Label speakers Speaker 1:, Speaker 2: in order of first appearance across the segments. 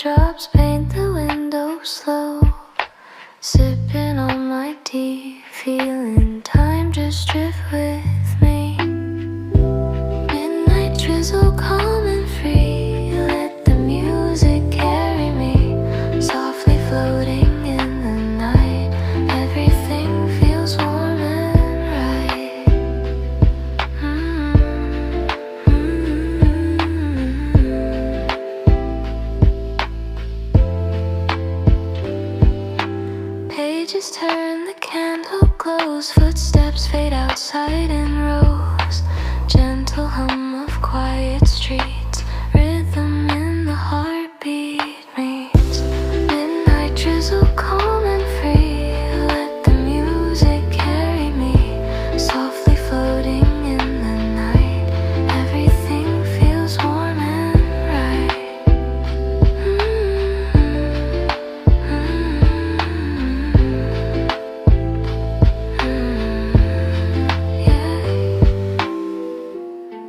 Speaker 1: Raindrops paint the window slow, sipping on my tea, feeling time just drift with me. Midnight drizzle, calm and free, let the music carry me, softly floating in the night. Everything feels warm and right. Pages turn, the candle glows, footsteps fade outside in rows. Gentle hum of quiet streets, rhythm in the heartbeat meets. Midnight drizzle, calm and free, let the music carry me, softly floating in the night. Everything feels warm and right.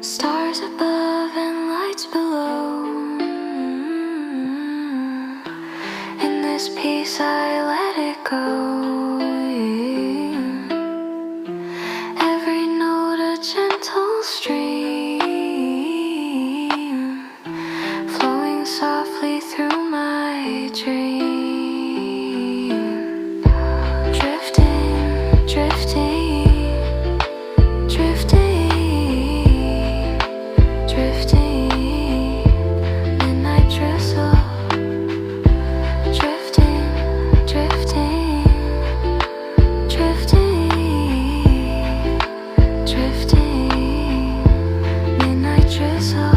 Speaker 1: Stars above and lights below. In this peace I let it go. Every note a gentle stream, flowing softly through my dream. Drifting, drifting, drifting, drifting. Midnight drizzle. Drifting, drifting, drifting, drifting. Midnight drizzle.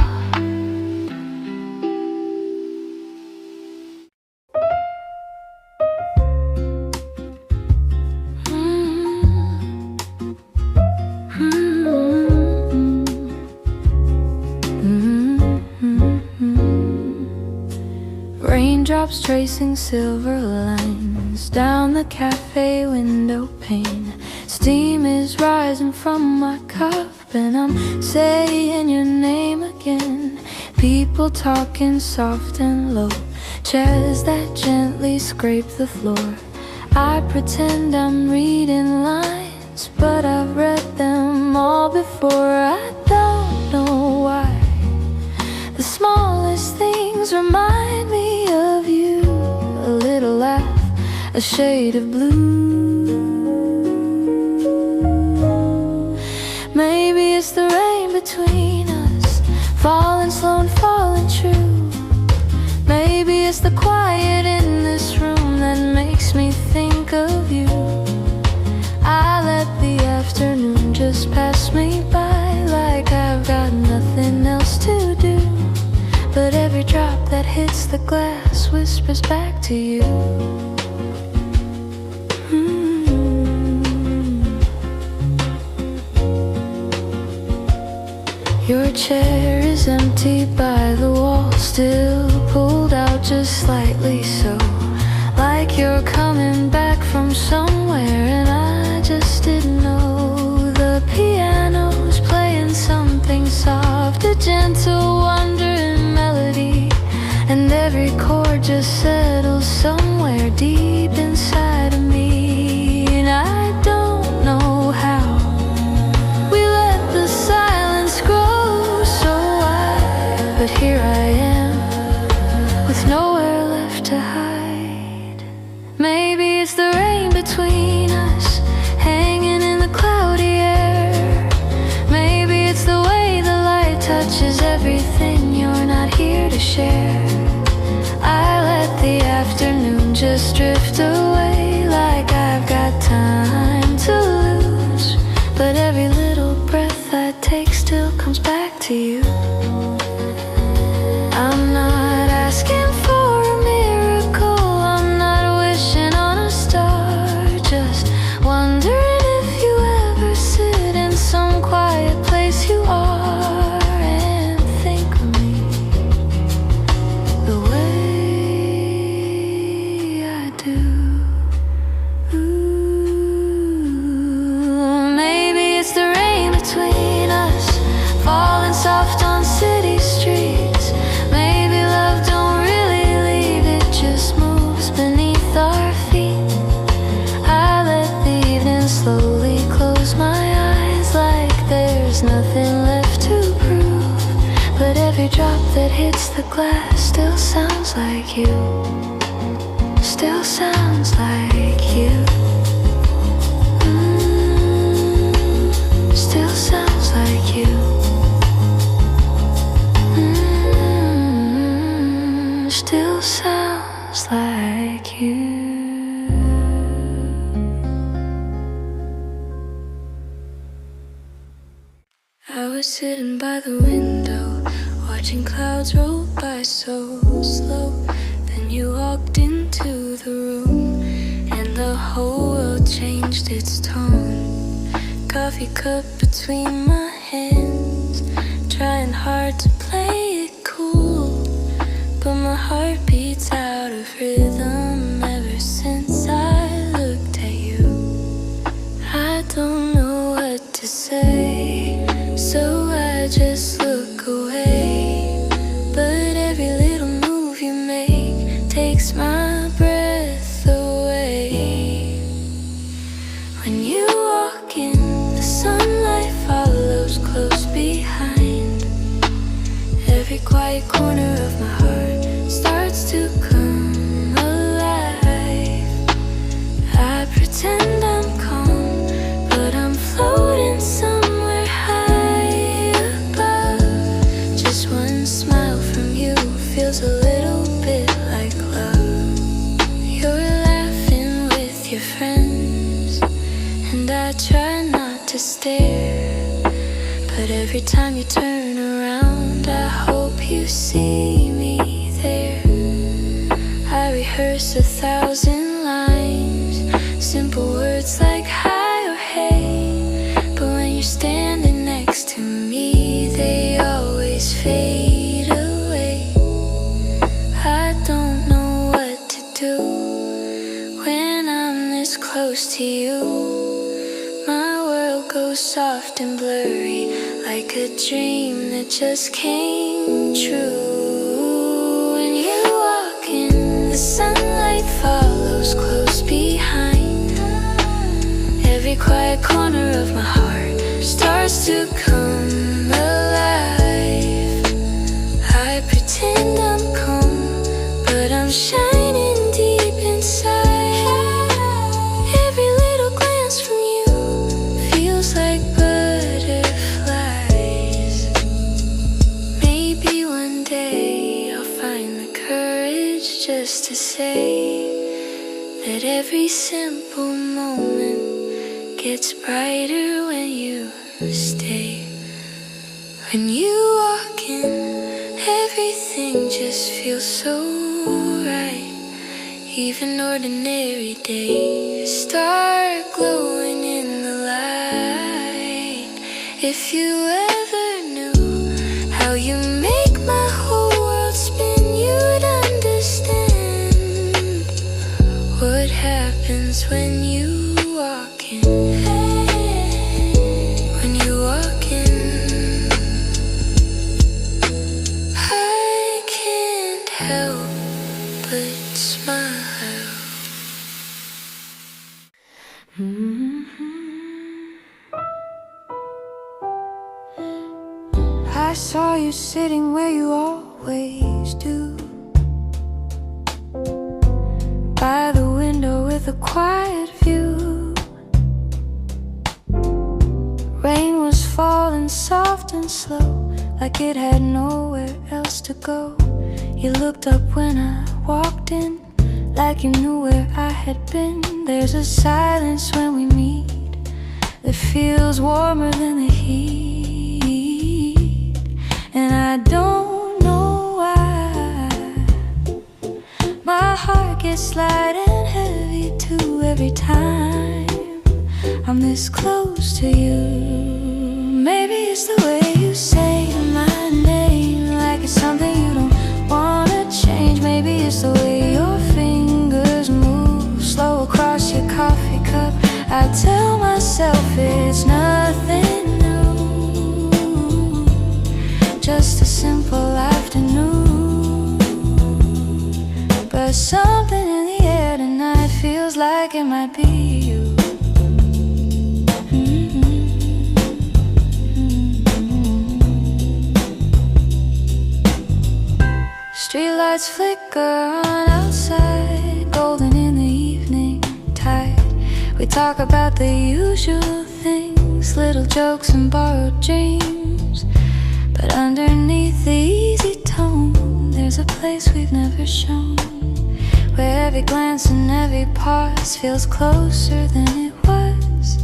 Speaker 1: Raindrops tracing silver lines down the cafe window pane. Steam is rising from my cup and I'm saying your name again. People talking soft and low, chairs that gently scrape the floor. I pretend I'm reading lines, but I've read them all before. I don't know why the smallest things remind me of you. A little laugh, a shade of blue. Maybe it's the rain between us, falling slow and falling true. Maybe it's the quiet in this room that makes me think of you. I let the afternoon just pass me by like I've got nothing else to do. But every drop that hits the glass whispers back to you. Your chair is empty by the wall, still pulled out just slightly so, like you're coming back from somewhere and I just didn't know. The piano's playing something soft, a gentle wandering melody, and every chord just settles somewhere deep inside of me. And I don't know how we let the silence grow so wide, but here I am with nowhere left to hide. Maybe it's the rain between us, hanging in the cloudy air. Maybe it's the way the light touches everything you're not here to share. I let the afternoon just drift away like I've got time to lose. But every little breath I take still comes back to you. I'm not asking for a miracle, I'm not wishing on a star, just wondering if you ever sit in some quiet place you are and think of me the way I do. Maybe it's the rain between us, falling soft that hits the glass still sounds like you. Still sounds like you. Still sounds like you. Still sounds like you. I was sitting by the window, watching clouds roll by so slow. Then you walked into the room, and the whole world changed its tone. Coffee cup between my hands, trying hard to play it cool, but my heart beats out of rhythm ever since I looked at you. I don't know what to say, so I just look away. But every little move you make takes my breath away. When you walk in, the sunlight follows close behind. Every quiet corner of my heart starts to come alive. I pretend I'm calm, but I'm floating somewhere high above. Just one smile from you feels a little bit like love. You're laughing with your friends, and I try not to stare, but every time you turn around, I hope you see me there. I rehearse 1,000 lines, simple words like hi or hey, but when you're standing next to me, they always fade away. I don't know what to do when I'm this close to you. My world goes soft and blurry, like a dream that just came true. When you walk in, the sunlight follows close behind. Every quiet corner of my heart starts to come alive. I pretend I'm calm, but I'm shining deep inside. Every little glance from you feels like butterflies. Maybe one day I'll find the courage just to say that every simple moment gets brighter when you stay. When you walk in, everything just feels so right. Even ordinary days start glowing in the light. If you ever knew how you make my whole world spin, you'd understand what happens when you walk in. When you walk in, I can't help but smile. I saw you sitting where you always do, by the window with a quiet view. Rain was falling soft and slow, like it had nowhere else to go. You looked up when I walked in, like you knew where I had been. There's a silence when we meet that feels warmer than the heat, and I don't know why my heart gets light and heavy too every time I'm this close to you. Maybe it's the way you say my name, like it's something you don't wanna change. Maybe it's the way your fingers move slow across your coffee cup. I tell myself it's nothing new, just a simple afternoon. But something in the air tonight feels like it might be you. Streetlights flicker on outside, golden in the evening tide. We talk about the usual things, little jokes and borrowed dreams. But underneath the easy tone, there's a place we've never shown, where every glance and every pause feels closer than it was.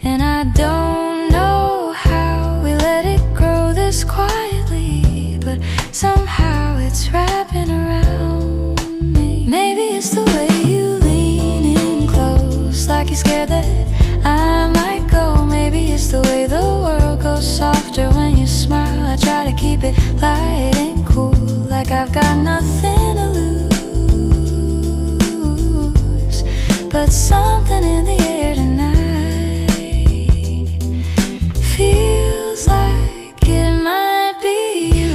Speaker 1: And I don't know how we let it grow this quietly, but somehow it's wrapping around me. Maybe it's the way you lean in close, like you're scared that I might go. Maybe it's the way the world goes softer when you smile. I try to keep it light and cool, like I've got nothing to lose. But something in the air tonight feels like it might be you.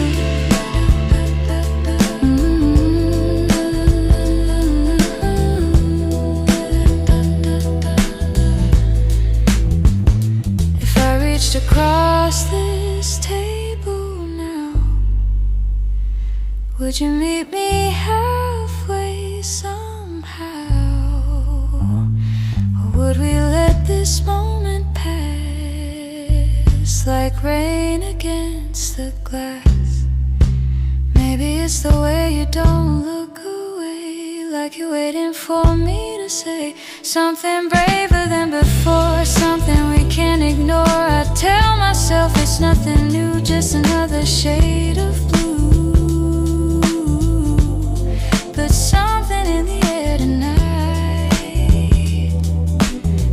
Speaker 1: If I reached across this table now, would you meet me halfway somehow? Or would we let this moment pass like rain against the glass? Maybe it's the way you don't look away, like you're waiting for me to say something braver than before, something we can't ignore. I tell myself it's nothing new, just another shade of blue. But something in the air tonight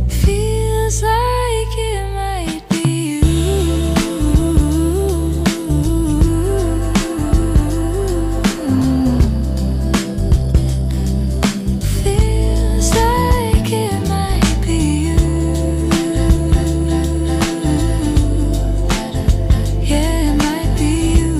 Speaker 1: feels like it might be you. Feels like it might be you. Yeah, it might be you.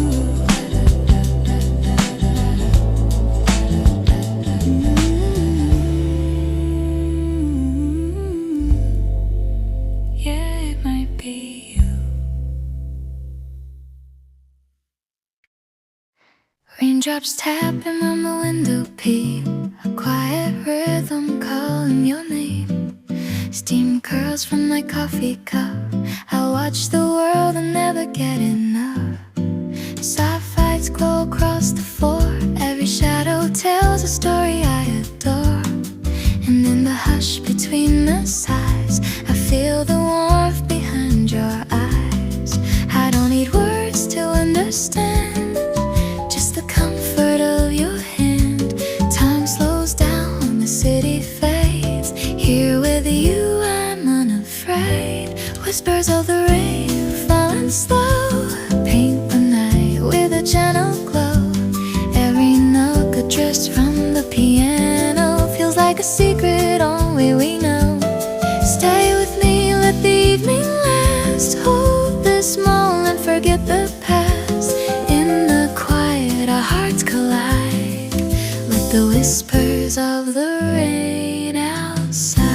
Speaker 1: Yeah, it might be you. Raindrops tapping on the window pane, a quiet rhythm calling your name. Steam curls from my coffee cup, I watch the world and never get enough. Sapphires glow across the floor, every shadow tells a story I adore. And in the hush between the sighs, I feel the warmth behind your eyes. I don't need words to understand, just the comfort of your hand. Time slows down, the city fades. Here with you I'm unafraid. Whispers of the rain falling slow, paint the night with a gentle glow. Every note addressed from the piano feels like a secret only we know. Stay with me, let the evening last. Hold this moment, forget the past. In the quiet our hearts collide, let the whispers of the rain outside.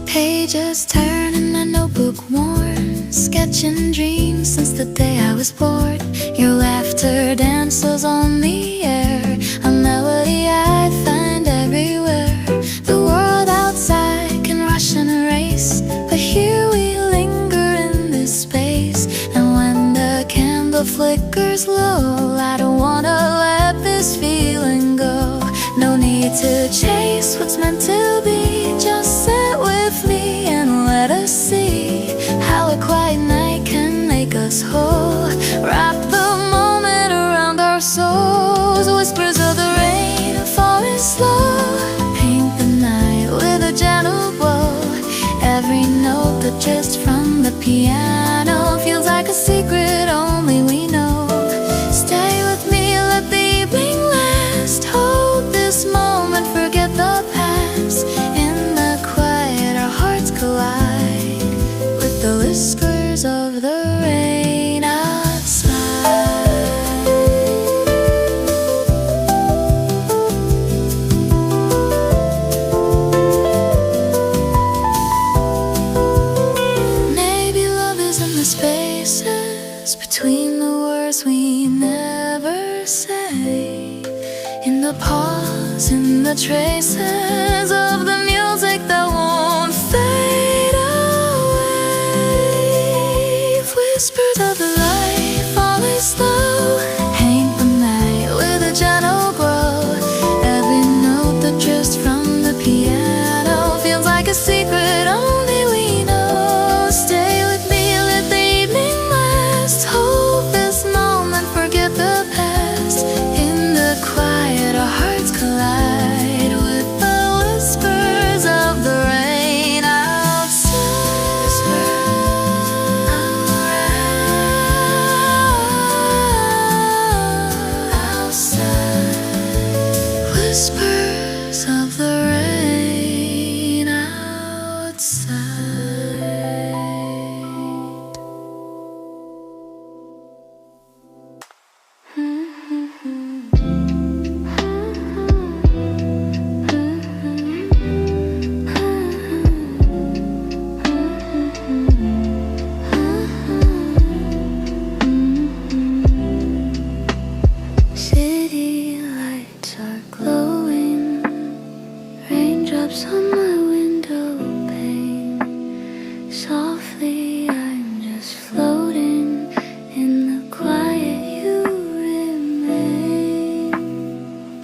Speaker 1: Pages turn in my notebook worn, sketching dreams since the day I was born. Your laughter dances on the air, a melody I find everywhere. The world outside can rush and erase, but here we linger in this space. And when the candle flickers low, I don't wanna let this feeling go. No need to chase what's meant to be, just sit with me and let us see how a quiet night can make us whole. Wrap the moment around our souls, whispers of the rain falling slow, paint the night with a gentle glow. Every note that just from the piano feels like a secret only we know. Stay with me, let the evening last. Hold this moment, forget the past. In the whispers we never say, in the pause, in the traces of the music that won't fade away. Whispers of the light falling slow, paint the night with a gentle glow. Every note that drifts from the piano feels like a secret only we know. Stay with me, let the evening last. Hold this moment, forget the past. In the quiet, our hearts collide with the whispers of the rain outside. Whispers of the rain outside. City lights are glowing, raindrops on my window pane. Softly I'm just floating in the quiet, you remain.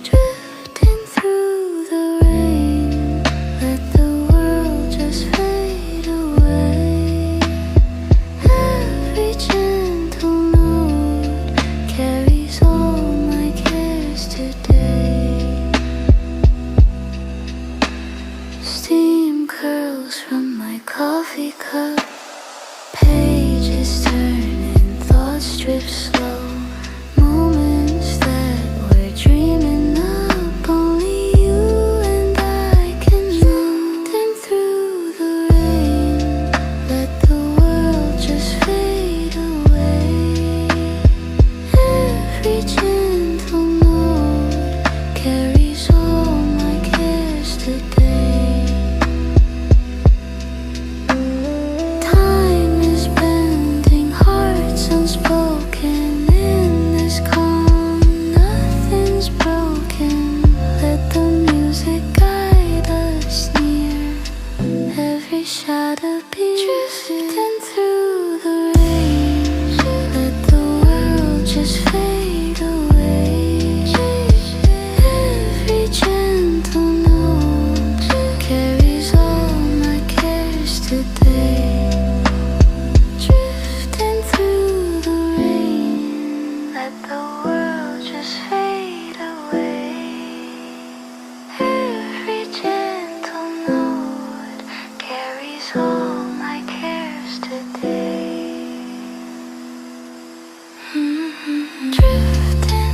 Speaker 1: Drifting through the rain, let the world just fade away. Every gentle note carries all my cares today. Steam curls from my coffee cup, pages turn and thoughts drift slow. Moments that we're dreaming up, only you and I can know. Drifting through the rain, let the world just fade away. Every gentle note carries all my cares today. Time is bending hearts unspoken in this calm. Nothing's broken. Let the music guide us near. Every shadow be drifting through the rain. Let the world just fade away. Every gentle note carries all my cares today. Drifting through the rain, let the world just fade away. Every gentle note carries all my cares today. Drifting,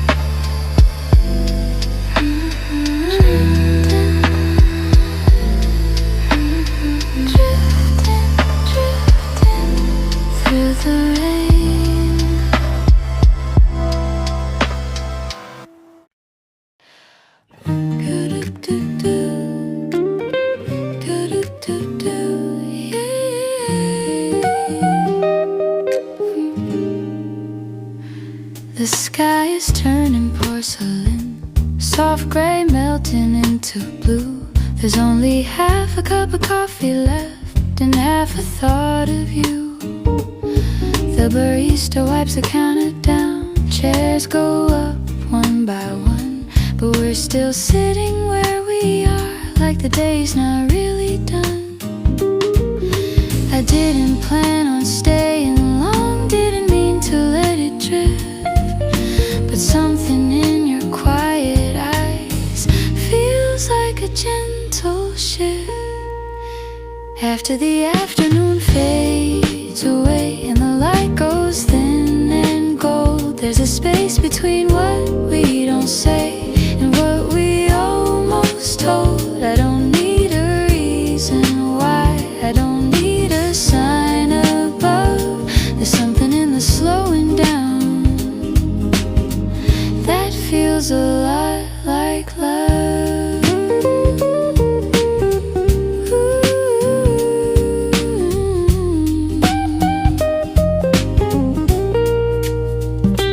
Speaker 1: drifting, drifting through the rain. The sky is turning porcelain, soft gray melting into blue. There's only half a cup of coffee left and half a thought of you. The barista wipes the counter down, chairs go up one by one, but we're still sitting where we are, like the day's not really done. I didn't plan on staying long, didn't mean to let it drift, but something in your quiet eyes feels like a gentle shift. After the afternoon fades away and the light goes thin and gold, there's a space between what we don't say and what we almost told. I don't need a reason why, I don't need a sign above. There's something in the slowing down that feels a lot like love.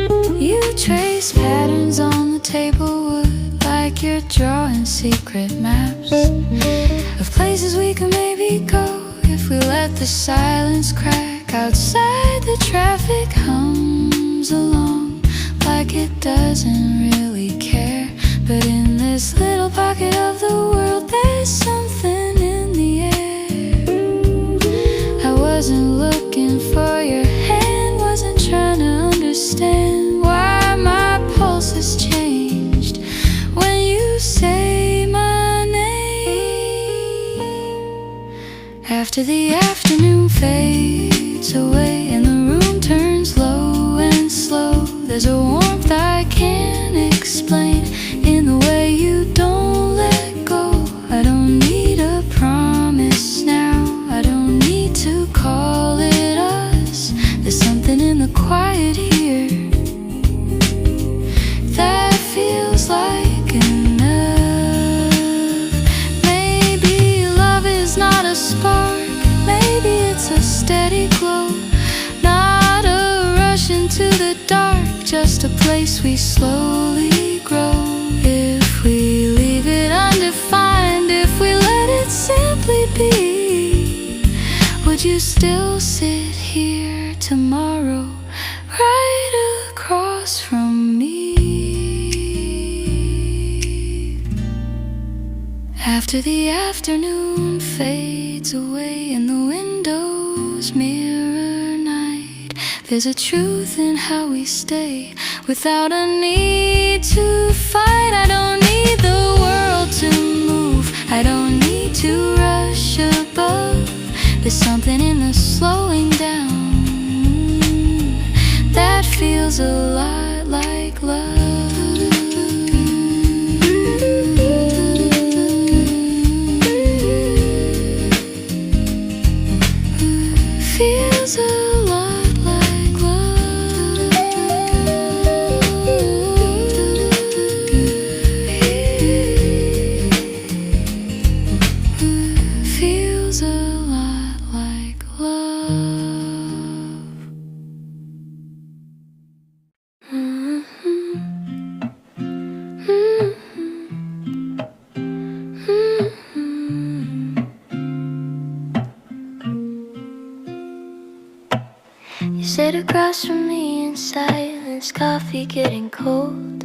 Speaker 1: Ooh. you trace patterns on the table wood, like you're drawing secret maps of places we could maybe go if we let the silence crack. Outside the traffic hums along like it doesn't really care, but in this little pocket of the world there's something in the air. I wasn't looking for your hand, wasn't trying to understand why my pulse has changed when you say my name. After the afternoon fades away and the room turns low and slow, there's a warmth I can't explain in the way you don't let go. I don't need a promise now, I don't need to call it us. There's something in the quiet here that feels like enough. Maybe love is not a spark, maybe it's a steady glow, not a rush into the dark, just a place we slowly grow. If we leave it undefined, if we let it simply be, would you still sit here tomorrow, right across from me? After the afternoon fades away and the windows mirror night, there's a truth in how we stay without a need to fight. I don't need the world to move, I don't need to rush above. There's something in the slowing down that feels a lot like love. Feels a lot like love. Feels a lot like love. You sit across from me in silence, coffee getting cold,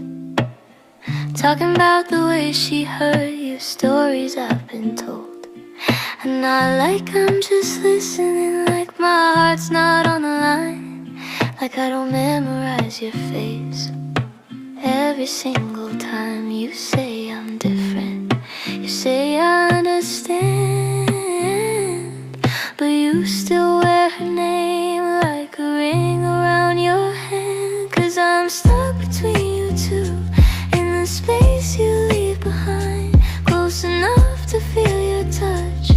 Speaker 1: talking about the way she hurt you, stories I've been told. And not like I'm just listening, like my heart's not on the line, like I don't memorize your face. Every single time you say I'm different, you say I understand, but you still wear her name like a ring around your hand. 'Cause I'm stuck between you two, in the space you leave behind, close enough to feel your touch,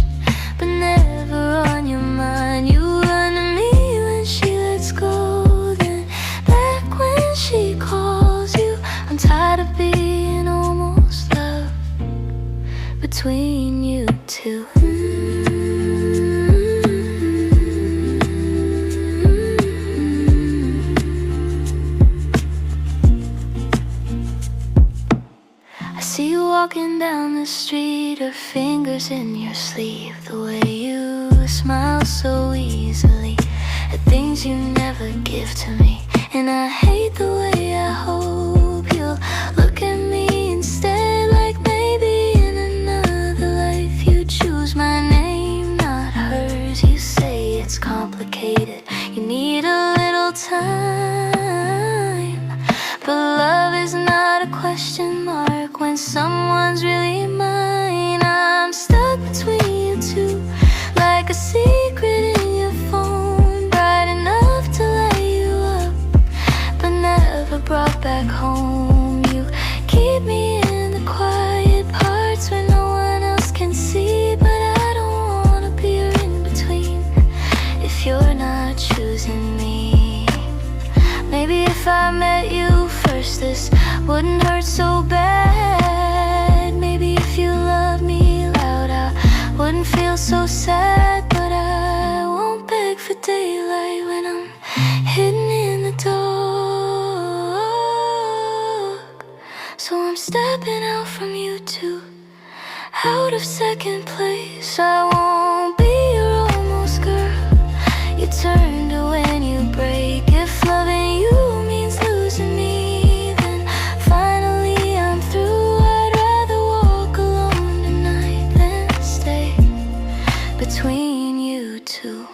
Speaker 1: but never on your mind. You run to me when she lets go, then back when she calls you. I'm tired of being almost love between you two. I see you walking down the street, her fingers in your sleeve, the way you smile so easily at things you never give to me. And I hate the way I hope you'll look at me instead, like maybe in another life you choose my name, not hers. You say it's complicated, you need a little time, but love is not a question mark when someone's really mine. I'm stuck between you two, like a secret in your phone, bright enough to light you up, but never brought back home. You keep me in the quiet parts where no one else can see, but I don't wanna be your in-between if you're not choosing me. Maybe if I met you first, this wouldn't hurt so bad. Maybe if you loved me loud, I wouldn't feel so sad. But I won't beg for daylight when I'm hidden in the dark. So I'm stepping out from you too, out of second place. I won't be your almost girl. You turn to when you break. If loving you means losing me, then finally I'm through. I'd rather walk alone tonight than stay between you two.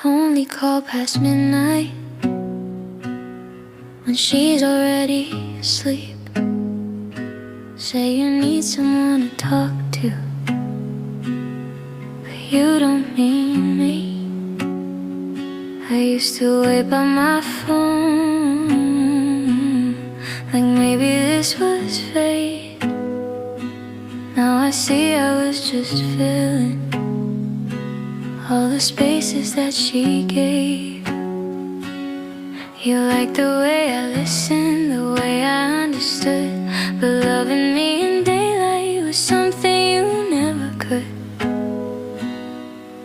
Speaker 1: Only call past midnight when she's already asleep. Say you need someone to talk to, but you don't mean me. I used to wait by my phone, like maybe this was fate. Now I see I was just filling all the spaces that she gave. You liked the way I listened, the way I understood, but loving me in daylight was something you never could.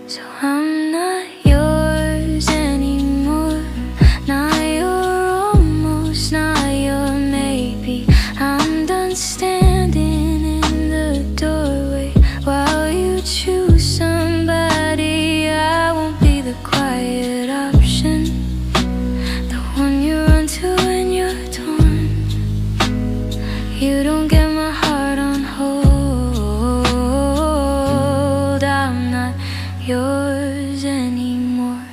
Speaker 1: So I'm not yours anymore, not your almost, not your maybe. I'm done standing in the doorway while you choose somebody. I won't be the quiet option, the one you run to when you're torn. You don't get my heart on hold. I'm not yours anymore.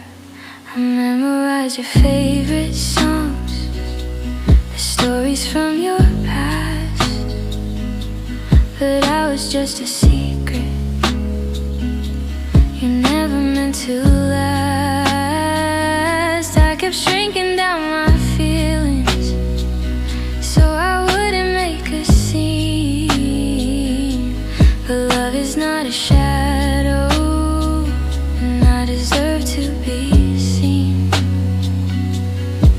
Speaker 1: I memorize your favorite songs, the stories from your past, but I was just a secret you never meant to last. I kept shrinking down my feelings so I wouldn't make a scene, but love is not a shadow, and I deserve to be seen.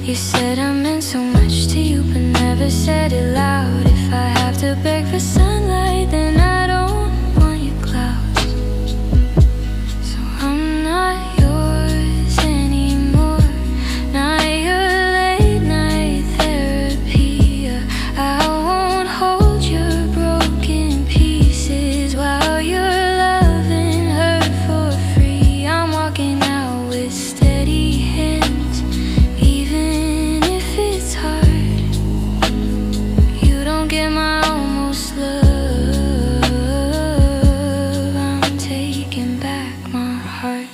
Speaker 1: You said I meant so much to you, but never said it loud. If I have to beg for sunlight, then I don't want your clouds. So I'm not yours anymore, not your late night therapy. I won't hold your broken pieces while you're loving her for free. I'm walking out with steady hands, even if it's hard. You don't get my almost love. I'm taking back my heart.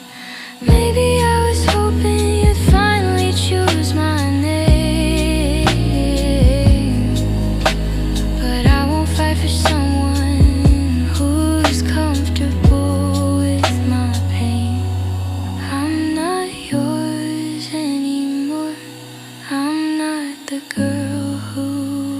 Speaker 1: Maybe I was hoping you'd finally choose my name, but I won't fight for someone who's comfortable with my pain. I'm not yours anymore, I'm not the girl who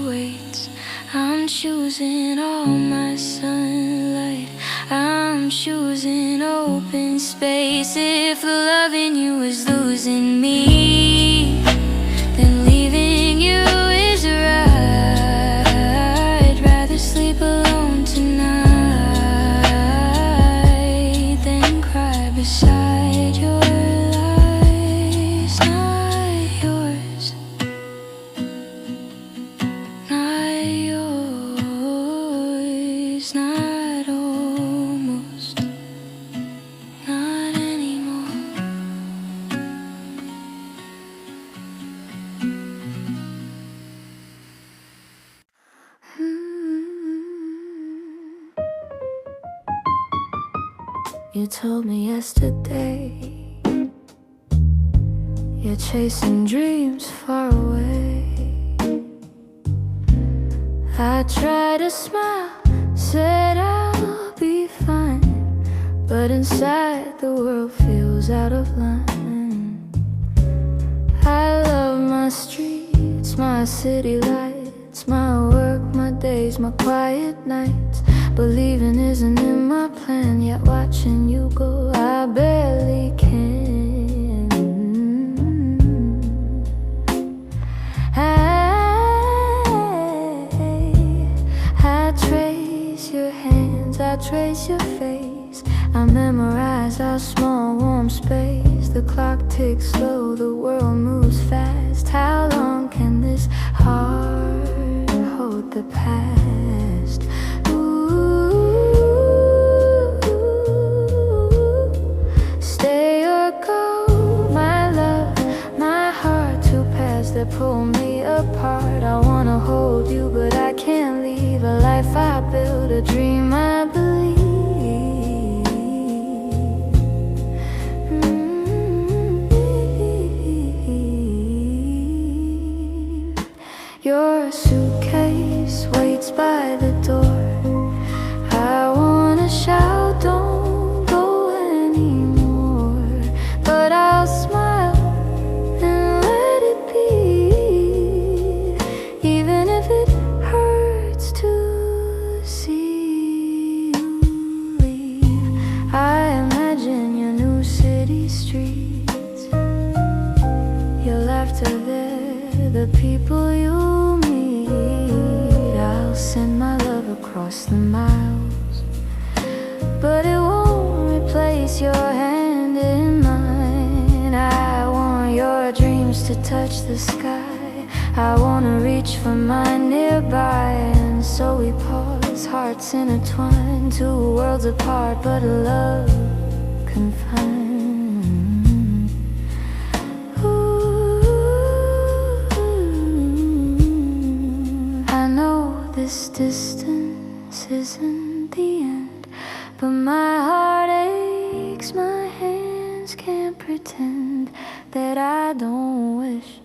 Speaker 1: waits. I'm choosing all my sunlight, I'm choosing open space. If loving you is losing me, then leaving you is right. I'd rather sleep alone tonight than cry beside your lies. Not yours, not yours, not almost, not anymore. You told me yesterday you're chasing dreams far away. I tried to smile, said I'll be fine, but inside the world feels out of line. I love my streets, my city lights, my work, my days, my quiet nights, Believing isn't in my plan, yet watching you go, I barely can. I trace your hands, I trace your face, I memorize our small warm space. The clock ticks slow, the world moves fast. How long can this heart hold the past? Stay or go, my love, my heart, two paths that pull me apart. I wanna hold you, but I can't leave. A life I built, a dream I believe. Your suitcase waits by the door. I wanna shout, don't go anymore, but I'll smile and let it be, even if it hurts to see you leave. I imagine your new city streets, your laughter there, the people you meet. I'll send my love across the miles, but it won't replace your hand in mine. I want your dreams to touch the sky, I wanna reach for mine nearby. And so we pause, hearts intertwined, two worlds apart, but a love confined. This distance isn't the end, but my heart aches, my hands can't pretend that I don't wish,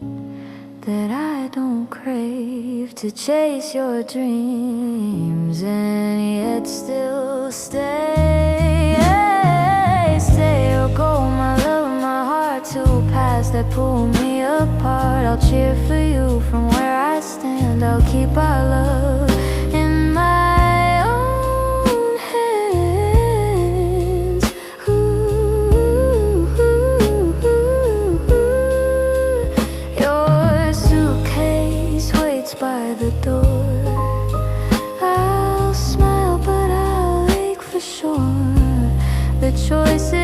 Speaker 1: that I don't crave to chase your dreams and yet still stay. Stay or go, my love, my heart, two paths that pull me apart. I'll cheer for you from where I stand, I'll keep our love in my own hands. Your suitcase waits by the door. I'll smile, but I'll ache for sure. The choice is